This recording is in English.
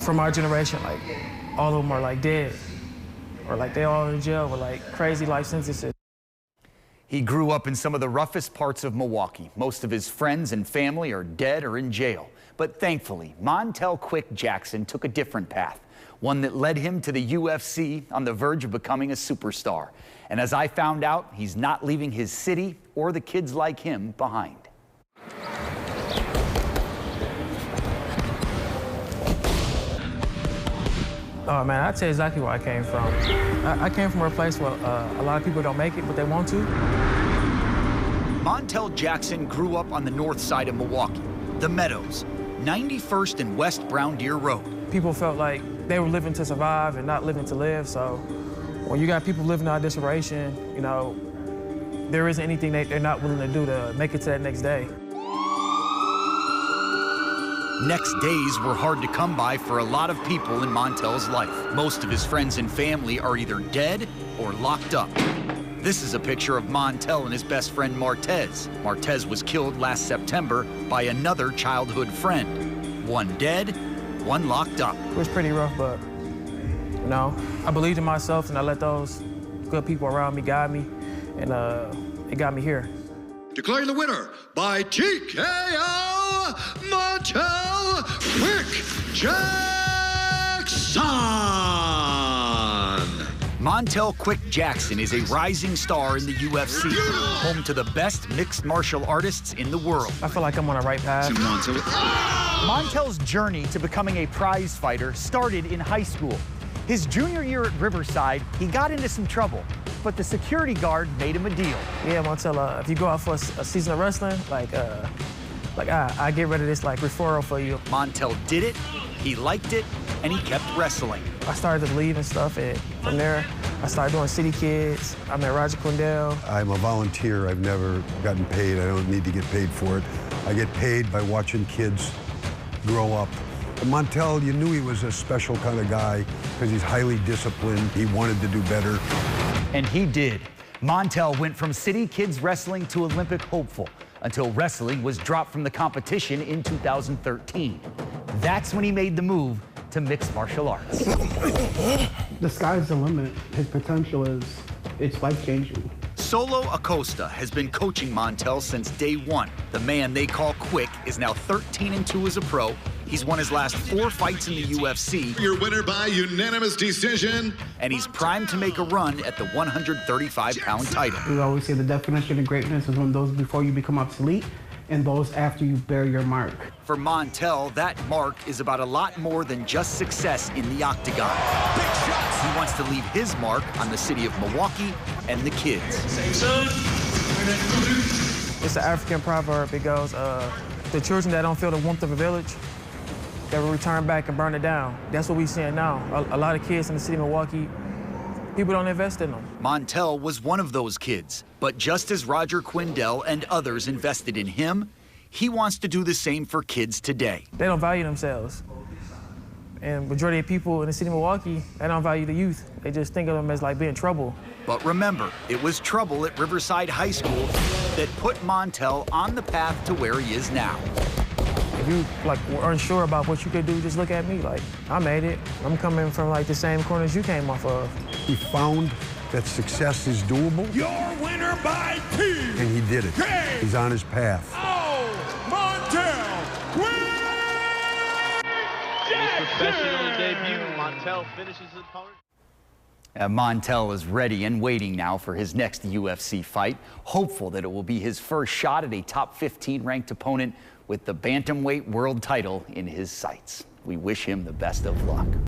from our generation, like, all of them are, like, dead. Or, like, they all in jail with, like, crazy life sentences. He grew up in some of the roughest parts of Milwaukee. Most of his friends and family are dead or in jail. But thankfully, Montel Quik Jackson took a different path, one that led him to the UFC on the verge of becoming a superstar. And as I found out, he's not leaving his city or the kids like him behind. Oh, man, I'd say exactly where I came from. I came from a place where a lot of people don't make it, but they want to. Montel Jackson grew up on the north side of Milwaukee, the Meadows, 91st and West Brown Deer Road. People felt like they were living to survive and not living to live, so when you got people living out of desperation, you know, there isn't anything they're not willing to do to make it to that next day. Next days were hard to come by for a lot of people in Montel's life. Most of his friends and family are either dead or locked up. This is a picture of Montel and his best friend Martez. Martez was killed last September by another childhood friend. One dead, one locked up. It was pretty rough, but, you know, I believed in myself and I let those good people around me guide me, and it got me here. Declaring the winner by TKO, Montel Quik Jackson. Montel Quik Jackson is a rising star in the UFC, home to the best mixed martial artists in the world. I feel like I'm on the right path. Montel's journey to becoming a prize fighter started in high school. His junior year at Riverside, he got into some trouble, but the security guard made him a deal. Yeah, Montel, if you go out for a season of wrestling, I get rid of this referral for you. Montel did it, he liked it, and he kept wrestling. I started to believe and stuff, and from there, I started doing City Kids. I met Roger Quindell. I'm a volunteer. I've never gotten paid. I don't need to get paid for it. I get paid by watching kids grow up. Montel, you knew he was a special kind of guy because he's highly disciplined. He wanted to do better. And he did. Montel went from City Kids wrestling to Olympic hopeful until wrestling was dropped from the competition in 2013. That's when he made the move to mixed martial arts. The sky's the limit. His potential it's life-changing. Solo Acosta has been coaching Montel since day one. The man they call Quik is now 13-2 as a pro. He's won his last 4 fights in the UFC. Your winner by unanimous decision. And he's primed to make a run at the 135-pound title. We always say the definition of greatness is when those before you become obsolete and those after you bear your mark. For Montel, that mark is about a lot more than just success in the octagon. He wants to leave his mark on the city of Milwaukee and the kids. It's an African proverb. It goes, the children that don't feel the warmth of a village, they will return back and burn it down. That's what we're seeing now. A lot of kids in the city of Milwaukee, people don't invest in them. Montel was one of those kids, but just as Roger Quindell and others invested in him, he wants to do the same for kids today. They don't value themselves. And majority of people in the city of Milwaukee, they don't value the youth. They just think of them as being trouble. But remember, it was trouble at Riverside High School that put Montel on the path to where he is now. If you were unsure about what you could do, just look at me. I made it. I'm coming from the same corners you came off of. He found that success is doable. Your winner by T. And he did it. He's on his path. Montel Quik Jackson. His professional debut, Montel finishes his opponent. Montel is ready and waiting now for his next UFC fight, hopeful that it will be his first shot at a top 15 ranked opponent with the bantamweight world title in his sights. We wish him the best of luck.